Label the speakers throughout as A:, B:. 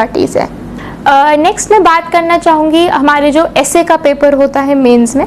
A: NCERTs है। Next मैं बात करना चाहूँगी हमारे जो एसे का पेपर होता है मेंस में।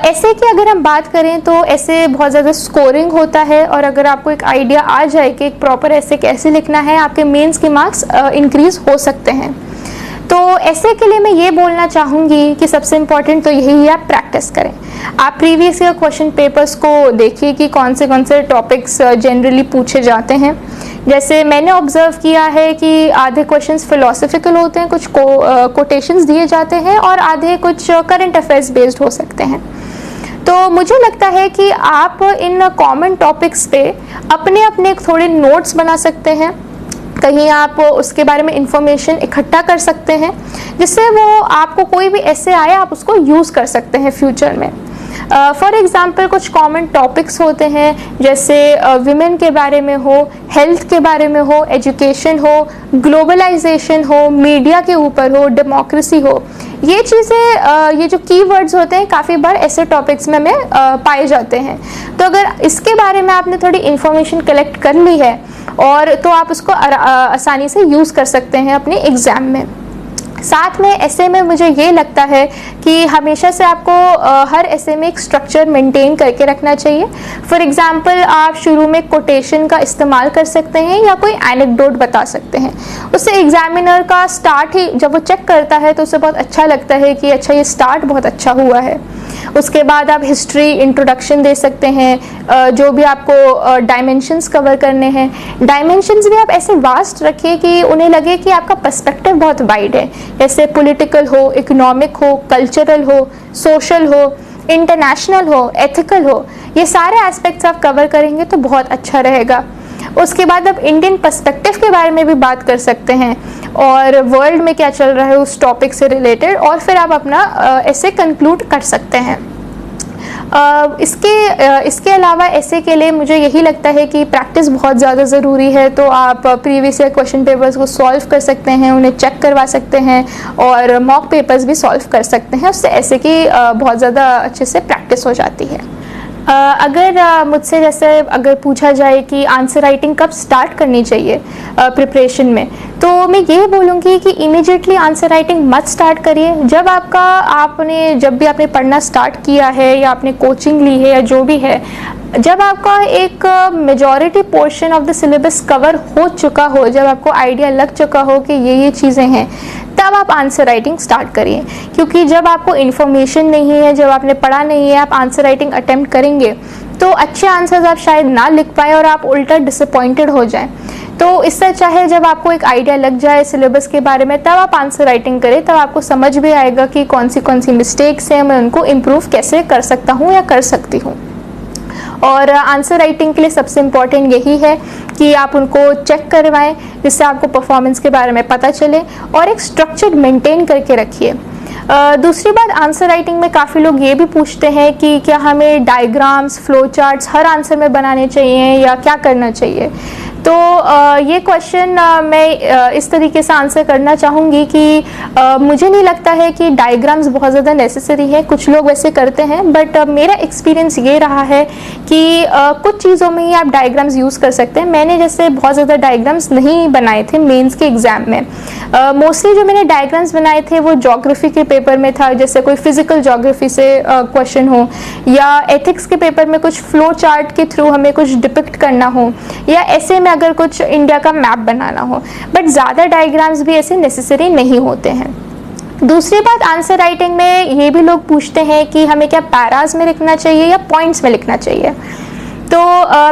A: ऐसे की अगर हम बात करें तो ऐसे बहुत ज़्यादा स्कोरिंग होता है, और अगर आपको एक आइडिया आ जाए कि एक प्रॉपर ऐसे कैसे लिखना है, आपके मेंस के मार्क्स इंक्रीज़ हो सकते हैं। तो ऐसे के लिए मैं ये बोलना चाहूँगी कि सबसे इम्पॉर्टेंट तो यही है, आप प्रैक्टिस करें। आप प्रीवियस ईयर क्वेश्चन पेपर्स को देखिए कि कौन से टॉपिक्स जनरली पूछे जाते हैं। जैसे मैंने ऑब्जर्व किया है कि आधे क्वेश्चंस फिलोसफिकल होते हैं, कुछ कोटेशंस दिए जाते हैं, और आधे कुछ करंट अफेयर्स बेस्ड हो सकते हैं। तो मुझे लगता है कि आप इन कॉमन टॉपिक्स पे अपने अपने थोड़े नोट्स बना सकते हैं, कहीं आप उसके बारे में इंफॉर्मेशन इकट्ठा कर सकते हैं, जिससे वो आपको कोई भी ऐसे आए आप उसको यूज़ कर सकते हैं फ्यूचर में। फॉर एग्ज़ाम्पल कुछ कॉमन टॉपिक्स होते हैं, जैसे विमेन के बारे में हो, हेल्थ के बारे में हो, एजुकेशन हो, ग्लोबलाइजेशन हो, मीडिया के ऊपर हो, डेमोक्रेसी हो। ये चीज़ें, ये जो कीवर्ड्स होते हैं काफ़ी बार ऐसे टॉपिक्स में पाए जाते हैं। तो अगर इसके बारे में आपने थोड़ी इन्फॉर्मेशन कलेक्ट कर ली है, और तो आप उसको आसानी से यूज़ कर सकते हैं अपने एग्ज़ाम में। साथ में ऐसे में मुझे ये लगता है कि हमेशा से आपको हर ऐसे में एक स्ट्रक्चर मेंटेन करके रखना चाहिए। फॉर एग्जांपल आप शुरू में कोटेशन का इस्तेमाल कर सकते हैं या कोई एनेक्डोट बता सकते हैं। उससे एग्जामिनर का स्टार्ट ही जब वो चेक करता है तो उसे बहुत अच्छा लगता है कि अच्छा ये स्टार्ट बहुत अच्छा हुआ है। उसके बाद आप हिस्ट्री इंट्रोडक्शन दे सकते हैं, जो भी आपको डायमेंशंस कवर करने हैं। डायमेंशंस भी आप ऐसे वास्ट रखिए कि उन्हें लगे कि आपका पर्सपेक्टिव बहुत वाइड है, जैसे पॉलिटिकल हो, इकोनॉमिक हो, कल्चरल हो, सोशल हो, इंटरनेशनल हो, एथिकल हो। ये सारे एस्पेक्ट्स आप कवर करेंगे तो बहुत अच्छा रहेगा। उसके बाद आप इंडियन पर्सपेक्टिव के बारे में भी बात कर सकते हैं, और वर्ल्ड में क्या चल रहा है उस टॉपिक से रिलेटेड, और फिर आप अपना ऐसे कंक्लूड कर सकते हैं। इसके अलावा ऐसे के लिए मुझे यही लगता है कि प्रैक्टिस बहुत ज़्यादा ज़रूरी है। तो आप प्रीवियस ईयर क्वेश्चन पेपर्स को सॉल्व कर सकते हैं, उन्हें चेक करवा सकते हैं, और मॉक पेपर्स भी सॉल्व कर सकते हैं। उससे ऐसे की बहुत ज़्यादा अच्छे से प्रैक्टिस हो जाती है। अगर मुझसे जैसे अगर पूछा जाए कि आंसर राइटिंग कब स्टार्ट करनी चाहिए प्रिपरेशन में, तो मैं ये बोलूँगी कि इमीडिएटली आंसर राइटिंग मत स्टार्ट करिए। जब भी आपने पढ़ना स्टार्ट किया है, या आपने कोचिंग ली है, या जो भी है, जब आपका एक majority portion of the syllabus cover हो चुका हो, जब आपको आइडिया लग चुका हो कि ये चीज़ें हैं, तब आप आंसर राइटिंग स्टार्ट करिए। क्योंकि जब आपको इन्फॉर्मेशन नहीं है, जब आपने पढ़ा नहीं है, आप आंसर राइटिंग अटेम्प्ट करेंगे तो अच्छे आंसर्स आप शायद ना लिख पाएँ और आप उल्टा डिसअपॉइंटेड हो जाएं। तो इससे अच्छा है जब आपको एक आइडिया लग जाए सिलेबस के बारे में, तब आप आंसर राइटिंग करें। तब आपको समझ भी आएगा कि कौन सी मिस्टेक्स हैं, मैं उनको इम्प्रूव कैसे कर सकता हूँ या कर सकती हूँ। और आंसर राइटिंग के लिए सबसे इम्पॉर्टेंट यही है कि आप उनको चेक करवाएं, जिससे आपको परफॉर्मेंस के बारे में पता चले, और एक स्ट्रक्चर मेंटेन करके रखिए। दूसरी बात, आंसर राइटिंग में काफ़ी लोग ये भी पूछते हैं कि क्या हमें डायग्राम्स, फ्लो चार्ट्स हर आंसर में बनाने चाहिए या क्या करना चाहिए। तो ये क्वेश्चन मैं इस तरीके से आंसर करना चाहूँगी कि मुझे नहीं लगता है कि डायग्राम्स बहुत ज़्यादा नेसेसरी है। कुछ लोग वैसे करते हैं, बट मेरा एक्सपीरियंस ये रहा है कि कुछ चीज़ों में ही आप डायग्राम्स यूज़ कर सकते हैं। मैंने जैसे बहुत ज़्यादा डायग्राम्स नहीं बनाए थे मेंस के एग्ज़ाम में। मोस्टली जो मैंने डायग्राम्स बनाए थे वो ज्योग्राफी के पेपर में था, जैसे कोई फिजिकल ज्योग्राफी से क्वेश्चन हो, या एथिक्स के पेपर में कुछ फ्लो चार्ट के थ्रू हमें कुछ डिपिक्ट करना हो, या ऐसे में अगर कुछ इंडिया का मैप बनाना हो। बट ज़्यादा डायग्राम्स भी ऐसे नेसेसरी नहीं होते हैं। दूसरी बात, आंसर राइटिंग में ये भी लोग पूछते हैं कि हमें क्या पैराज में लिखना चाहिए या पॉइंट्स में लिखना चाहिए। तो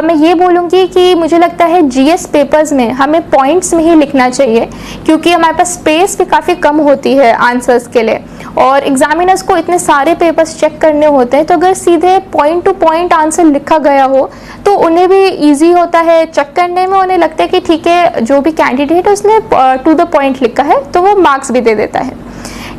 A: मैं ये बोलूँगी कि मुझे लगता है जीएस पेपर्स में हमें पॉइंट्स में ही लिखना चाहिए, क्योंकि हमारे पास स्पेस भी काफ़ी कम होती है आंसर्स के लिए, और एग्जामिनर्स को इतने सारे पेपर्स चेक करने होते हैं। तो अगर सीधे पॉइंट टू पॉइंट आंसर लिखा गया हो तो उन्हें भी ईजी होता है चेक करने में। उन्हें लगता है कि ठीक है, जो भी कैंडिडेट है उसने टू द पॉइंट लिखा है, तो वो मार्क्स भी दे देता है।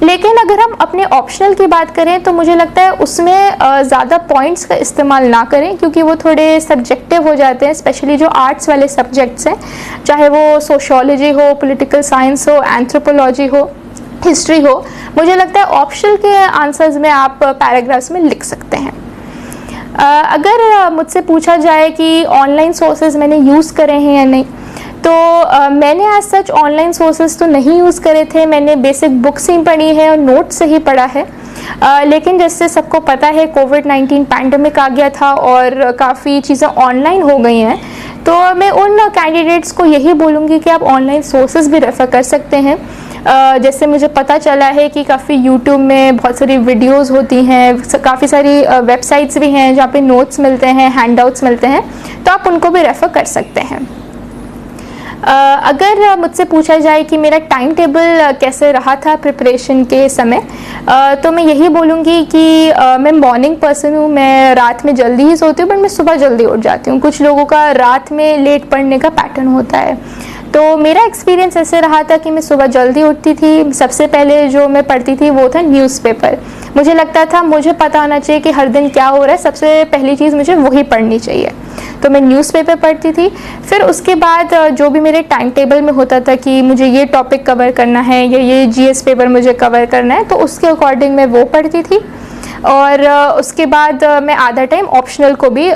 A: लेकिन अगर हम अपने ऑप्शनल की बात करें तो मुझे लगता है उसमें ज़्यादा पॉइंट्स का इस्तेमाल ना करें, क्योंकि वो थोड़े सब्जेक्टिव हो जाते हैं, स्पेशली जो आर्ट्स वाले सब्जेक्ट्स हैं, चाहे वो सोशियोलॉजी हो, पॉलिटिकल साइंस हो, एंथ्रोपोलॉजी हो, हिस्ट्री हो। मुझे लगता है ऑप्शनल के आंसर्स में आप पैराग्राफ्स में लिख सकते हैं। अगर मुझसे पूछा जाए कि ऑनलाइन सोर्सेज मैंने यूज़ करे हैं या नहीं, तो मैंने आज सच ऑनलाइन सोर्सेज तो नहीं यूज़ करे थे, मैंने बेसिक बुक्स ही पढ़ी है और नोट्स से ही पढ़ा है। लेकिन जैसे सबको पता है कोविड-19 पैंडमिक आ गया था और काफ़ी चीज़ें ऑनलाइन हो गई हैं, तो मैं उन कैंडिडेट्स को यही बोलूँगी कि आप ऑनलाइन सोर्सेज भी रेफ़र कर सकते हैं। जैसे मुझे पता चला है कि काफ़ी यूट्यूब में बहुत सारी वीडियोस होती हैं, काफ़ी सारी वेबसाइट्स भी हैं जहाँ पे नोट्स मिलते हैं, हैंडआउट्स मिलते हैं, तो आप उनको भी रेफ़र कर सकते हैं। अगर मुझसे पूछा जाए कि मेरा टाइम टेबल कैसे रहा था प्रिपरेशन के समय, तो मैं यही बोलूँगी कि मैं मॉर्निंग पर्सन हूँ, मैं रात में जल्दी ही सोती हूँ, बट मैं सुबह जल्दी उठ जाती हूँ। कुछ लोगों का रात में लेट पढ़ने का पैटर्न होता है, तो मेरा एक्सपीरियंस ऐसे रहा था कि मैं सुबह जल्दी उठती थी। सबसे पहले जो मैं पढ़ती थी वो था न्यूज़पेपर। मुझे लगता था मुझे पता होना चाहिए कि हर दिन क्या हो रहा है, सबसे पहली चीज़ मुझे वही पढ़नी चाहिए, तो मैं न्यूज़पेपर पढ़ती थी। फिर उसके बाद जो भी मेरे टाइम टेबल में होता था कि मुझे ये टॉपिक कवर करना है या ये जीएस पेपर मुझे कवर करना है, तो उसके अकॉर्डिंग मैं वो पढ़ती थी। और उसके बाद मैं आधा टाइम ऑप्शनल को भी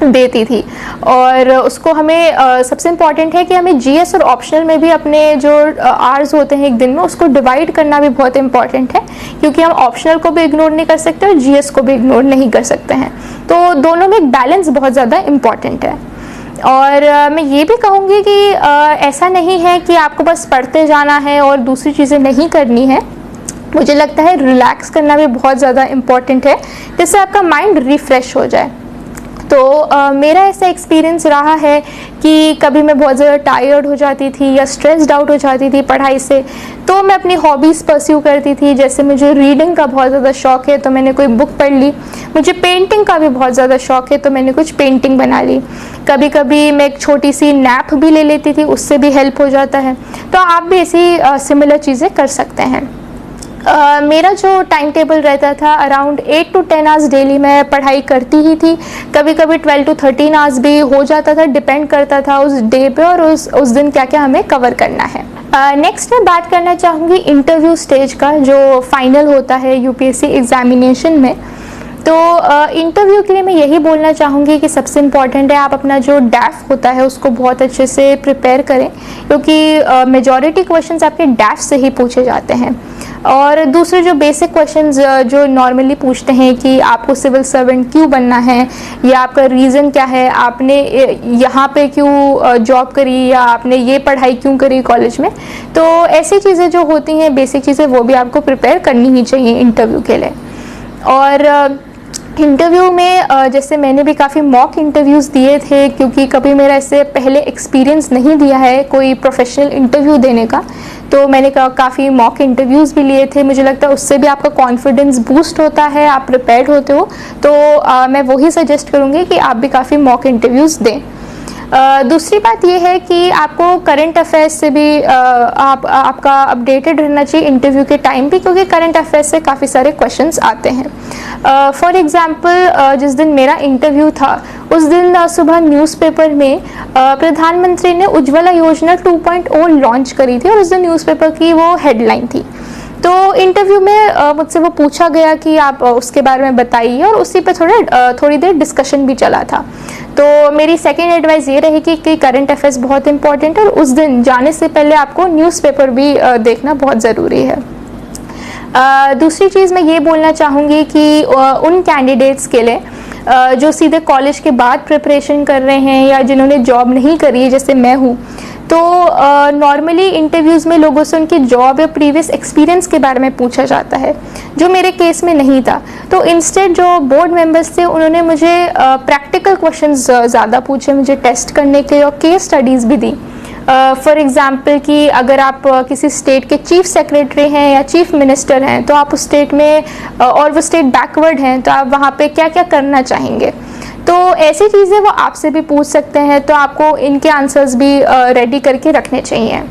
A: देती थी। और उसको हमें सबसे इम्पॉर्टेंट है कि हमें जीएस और ऑप्शनल में भी अपने जो आवर्स होते हैं एक दिन में, उसको डिवाइड करना भी बहुत इम्पॉर्टेंट है, क्योंकि हम ऑप्शनल को भी इग्नोर नहीं कर सकते और जीएस को भी इग्नोर नहीं कर सकते हैं। तो दोनों में एक बैलेंस बहुत ज़्यादा इम्पॉर्टेंट है। और मैं ये भी कहूँगी कि ऐसा नहीं है कि आपको बस पढ़ते जाना है और दूसरी चीज़ें नहीं करनी है। मुझे लगता है रिलैक्स करना भी बहुत ज़्यादा इम्पॉर्टेंट है, जिससे आपका माइंड रिफ़्रेश हो जाए। तो मेरा ऐसा एक्सपीरियंस रहा है कि कभी मैं बहुत ज़्यादा टायर्ड हो जाती थी या स्ट्रेस्ड आउट हो जाती थी पढ़ाई से, तो मैं अपनी हॉबीज़ परस्यू करती थी। जैसे मुझे रीडिंग का बहुत ज़्यादा शौक़ है, तो मैंने कोई बुक पढ़ ली। मुझे पेंटिंग का भी बहुत ज़्यादा शौक़ है, तो मैंने कुछ पेंटिंग बना ली। कभी कभी मैं एक छोटी सी नैप भी ले लेती थी, उससे भी हेल्प हो जाता है। तो आप भी ऐसी सिमिलर चीज़ें कर सकते हैं। मेरा जो टाइम टेबल रहता था, अराउंड 8 to 10 आवर्स डेली मैं पढ़ाई करती ही थी। कभी कभी 12 to 13 आवर्स भी हो जाता था, डिपेंड करता था उस डे पे और उस दिन क्या क्या हमें कवर करना है। नेक्स्ट मैं बात करना चाहूँगी इंटरव्यू स्टेज का, जो फाइनल होता है यूपीएससी एग्जामिनेशन में। तो इंटरव्यू के लिए मैं यही बोलना चाहूँगी कि सबसे इम्पॉर्टेंट है आप अपना जो डैफ होता है उसको बहुत अच्छे से प्रिपेयर करें, क्योंकि मेजॉरिटी क्वेश्चंस आपके डैफ से ही पूछे जाते हैं। और दूसरे जो बेसिक क्वेश्चंस जो नॉर्मली पूछते हैं कि आपको सिविल सर्वेंट क्यों बनना है, या आपका रीज़न क्या है, आपने यहाँ पे क्यों जॉब करी, या आपने ये पढ़ाई क्यों करी कॉलेज में, तो ऐसी चीज़ें जो होती हैं बेसिक चीज़ें, वो भी आपको प्रिपेयर करनी ही चाहिए इंटरव्यू के लिए। और इंटरव्यू में जैसे मैंने भी काफ़ी मॉक इंटरव्यूज़ दिए थे, क्योंकि कभी मेरा इससे पहले एक्सपीरियंस नहीं दिया है कोई प्रोफेशनल इंटरव्यू देने का, तो मैंने काफ़ी मॉक इंटरव्यूज़ भी लिए थे। मुझे लगता है उससे भी आपका कॉन्फिडेंस बूस्ट होता है, आप प्रिपेयर्ड होते हो। तो मैं वही सजेस्ट करूँगी कि आप भी काफ़ी मॉक इंटरव्यूज़ दें। दूसरी बात यह है कि आपको करंट अफेयर्स से भी आपका अपडेटेड रहना चाहिए इंटरव्यू के टाइम भी, क्योंकि करंट अफेयर्स से काफ़ी सारे क्वेश्चंस आते हैं। फॉर एग्जांपल जिस दिन मेरा इंटरव्यू था उस दिन सुबह न्यूज़पेपर में प्रधानमंत्री ने उज्ज्वला योजना 2.0 लॉन्च करी थी, और उस दिन न्यूज़पेपर की वो हेडलाइन थी। तो इंटरव्यू में मुझसे वो पूछा गया कि आप उसके बारे में बताइए, और उसी पे थोड़ी देर डिस्कशन भी चला था। तो मेरी सेकेंड एडवाइस ये रहेगी कि करंट अफेयर्स बहुत इंपॉर्टेंट है, और उस दिन जाने से पहले आपको न्यूज़पेपर भी देखना बहुत ज़रूरी है। दूसरी चीज़ मैं ये बोलना चाहूँगी कि उन कैंडिडेट्स के लिए जो सीधे कॉलेज के बाद प्रिपरेशन कर रहे हैं या जिन्होंने जॉब नहीं करी है, जैसे मैं हूँ, तो नॉर्मली इंटरव्यूज़ में लोगों से उनकी जॉब या प्रीवियस एक्सपीरियंस के बारे में पूछा जाता है, जो मेरे केस में नहीं था। तो इंस्टेड जो बोर्ड मेंबर्स थे उन्होंने मुझे प्रैक्टिकल क्वेश्चंस ज़्यादा पूछे मुझे टेस्ट करने के, और केस स्टडीज़ भी दी। फॉर एग्ज़ाम्पल कि अगर आप किसी स्टेट के चीफ सेक्रेटरी हैं या चीफ मिनिस्टर हैं, तो आप उस स्टेट में और वो स्टेट बैकवर्ड हैं, तो आप वहाँ पे क्या क्या करना चाहेंगे। तो ऐसी चीज़ें वो आपसे भी पूछ सकते हैं, तो आपको इनके आंसर्स भी रेडी करके रखने चाहिए।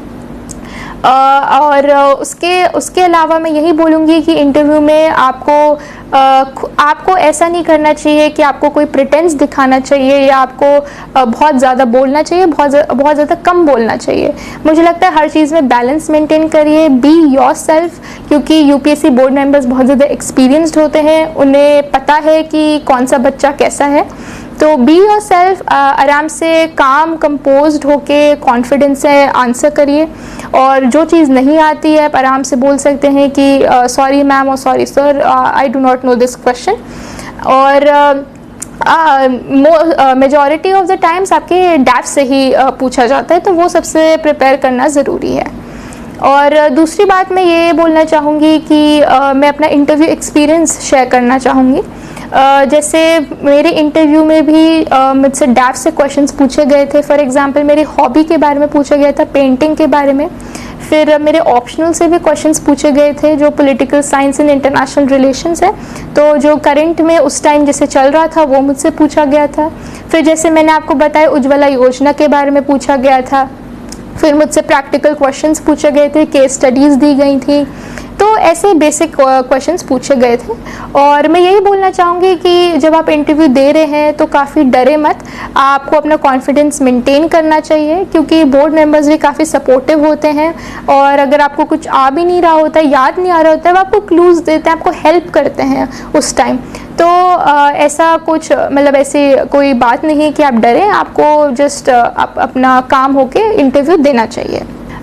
A: और उसके अलावा मैं यही बोलूँगी कि इंटरव्यू में आपको ऐसा नहीं करना चाहिए कि आपको कोई प्रिटेंस दिखाना चाहिए, या आपको बहुत ज़्यादा बोलना चाहिए, बहुत ज़्यादा कम बोलना चाहिए। मुझे लगता है हर चीज़ में बैलेंस मेंटेन करिए, बी योरसेल्फ, क्योंकि यूपीएससी बोर्ड मेंबर्स बहुत ज़्यादा एक्सपीरियंस्ड होते हैं, उन्हें पता है कि कौन सा बच्चा कैसा है। तो बी योर सेल्फ, आराम से काम कंपोज्ड होके कॉन्फिडेंस से आंसर करिए, और जो चीज़ नहीं आती है आप आराम से बोल सकते हैं कि सॉरी मैम और sorry sir, I do not know this question. और मेजॉरिटी ऑफ द टाइम्स आपके डैफ से ही पूछा जाता है, तो वो सबसे प्रिपेयर करना ज़रूरी है। और दूसरी बात मैं ये बोलना चाहूँगी कि मैं अपना इंटरव्यू एक्सपीरियंस शेयर करना चाहूँगी। जैसे मेरे इंटरव्यू में भी मुझसे डैफ से क्वेश्चंस पूछे गए थे। फॉर एग्जांपल मेरी हॉबी के बारे में पूछा गया था, पेंटिंग के बारे में। फिर मेरे ऑप्शनल से भी क्वेश्चंस पूछे गए थे जो political science and international relations है, तो जो करंट में उस टाइम जैसे चल रहा था वो मुझसे पूछा गया था। फिर जैसे मैंने आपको बताया उज्ज्वला योजना के बारे में पूछा गया था। फिर मुझसे प्रैक्टिकल क्वेश्चंस पूछे गए थे, केस स्टडीज़ दी गई थी। तो ऐसे बेसिक क्वेश्चंस पूछे गए थे। और मैं यही बोलना चाहूँगी कि जब आप इंटरव्यू दे रहे हैं तो काफ़ी डरे मत, आपको अपना कॉन्फिडेंस मेंटेन करना चाहिए, क्योंकि बोर्ड मेंबर्स भी काफ़ी सपोर्टिव होते हैं। और अगर आपको कुछ आ भी नहीं रहा होता है, याद नहीं आ रहा होता है, वो आपको क्लूज़ देते हैं, आपको हेल्प करते हैं उस टाइम। तो ऐसा कुछ मतलब ऐसी कोई बात नहीं कि आप डरें, आपको जस्ट अपना काम होके इंटरव्यू देना चाहिए।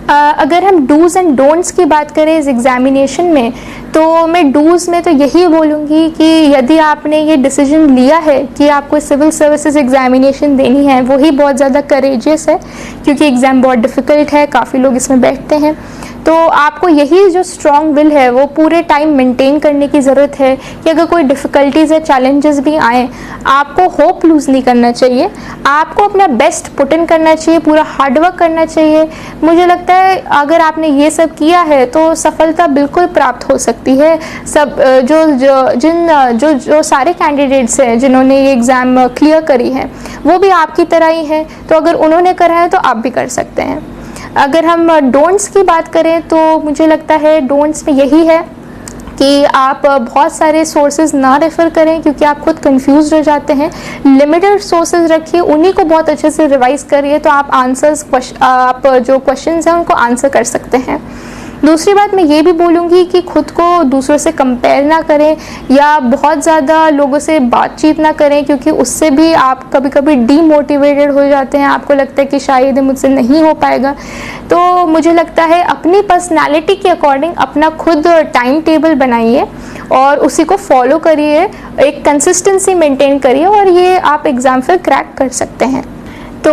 A: अगर हम डूज़ एंड डोंट्स की बात करें इस एग्ज़ामिनेशन में, तो मैं डूज़ में तो यही बोलूँगी कि यदि आपने ये डिसीजन लिया है कि आपको सिविल सर्विसेज एग्ज़ामिनेशन देनी है, वही बहुत ज़्यादा करेजियस है, क्योंकि एग्ज़ाम बहुत डिफ़िकल्ट है, काफ़ी लोग इसमें बैठते हैं। तो आपको यही जो स्ट्रॉन्ग विल है वो पूरे टाइम मेंटेन करने की ज़रूरत है कि अगर कोई डिफ़िकल्टीज़ या चैलेंजेस भी आएँ, आपको होप लूज़ नहीं करना चाहिए, आपको अपना बेस्ट पुट इन करना चाहिए, पूरा हार्डवर्क करना चाहिए। मुझे लगता है अगर आपने ये सब किया है तो सफलता बिल्कुल प्राप्त हो सकती है। सब जो सारे कैंडिडेट्स हैं जिन्होंने ये एग्ज़ाम क्लियर करी है, वो भी आपकी तरह ही हैं, तो अगर उन्होंने करा है तो आप भी कर सकते हैं। अगर हम डोंट्स की बात करें तो मुझे लगता है डोंट्स में यही है कि आप बहुत सारे सोर्सेज ना रेफ़र करें, क्योंकि आप खुद कंफ्यूज हो जाते हैं। लिमिटेड सोर्सेज रखिए, उन्हीं को बहुत अच्छे से रिवाइज करिए, तो आप आप जो क्वेश्चंस हैं उनको आंसर कर सकते हैं। दूसरी बात मैं ये भी बोलूँगी कि खुद को दूसरों से कंपेयर ना करें या बहुत ज़्यादा लोगों से बातचीत ना करें, क्योंकि उससे भी आप कभी कभी डीमोटिवेटेड हो जाते हैं, आपको लगता है कि शायद मुझसे नहीं हो पाएगा। तो मुझे लगता है अपनी पर्सनालिटी के अकॉर्डिंग अपना खुद टाइम टेबल बनाइए और उसी को फॉलो करिए, एक कंसिस्टेंसी मेंटेन करिए, और ये आप एग्ज़ाम फिर क्रैक कर सकते हैं। तो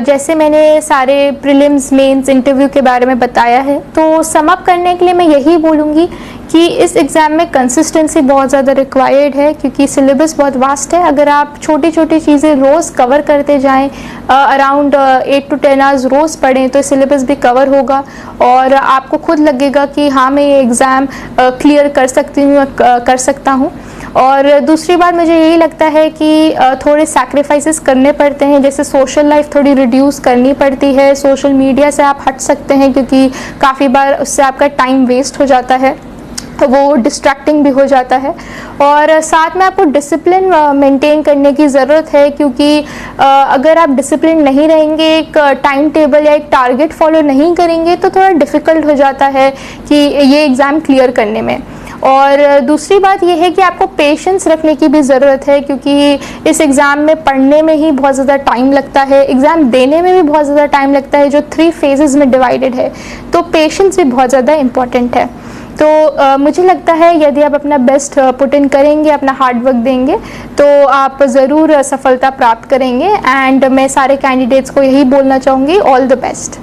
A: जैसे मैंने सारे प्रीलिम्स मेंस इंटरव्यू के बारे में बताया है, तो सम अप करने के लिए मैं यही बोलूँगी कि इस एग्ज़ाम में कंसिस्टेंसी बहुत ज़्यादा रिक्वायर्ड है, क्योंकि सिलेबस बहुत वास्ट है। अगर आप छोटी छोटी चीज़ें रोज़ कवर करते जाएं, अराउंड 8 to 10 आवर्स रोज़ पढ़ें, तो सिलेबस भी कवर होगा और आपको खुद लगेगा कि हाँ मैं ये एग्ज़ाम क्लियर कर सकता हूँ। और दूसरी बात मुझे यही लगता है कि थोड़े सैक्रिफाइसेस करने पड़ते हैं, जैसे सोशल लाइफ थोड़ी रिड्यूस करनी पड़ती है, सोशल मीडिया से आप हट सकते हैं, क्योंकि काफ़ी बार उससे आपका टाइम वेस्ट हो जाता है, तो वो डिस्ट्रैक्टिंग भी हो जाता है। और साथ में आपको डिसिप्लिन मेंटेन करने की ज़रूरत है, क्योंकि अगर आप डिसिप्लिन नहीं रहेंगे, एक टाइम टेबल या एक टारगेट फॉलो नहीं करेंगे, तो थोड़ा डिफ़िकल्ट हो जाता है कि ये एग्ज़ाम क्लियर करने में। और दूसरी बात यह है कि आपको पेशेंस रखने की भी ज़रूरत है, क्योंकि इस एग्ज़ाम में पढ़ने में ही बहुत ज़्यादा टाइम लगता है, एग्ज़ाम देने में भी बहुत ज़्यादा टाइम लगता है, जो 3 फेजेस में डिवाइडेड है, तो पेशेंस भी बहुत ज़्यादा इम्पॉर्टेंट है। तो मुझे लगता है यदि आप अपना बेस्ट पुट इन करेंगे, अपना हार्ड वर्क देंगे, तो आप ज़रूर सफलता प्राप्त करेंगे। एंड मैं सारे कैंडिडेट्स को यही बोलना चाहूँगी, ऑल द बेस्ट।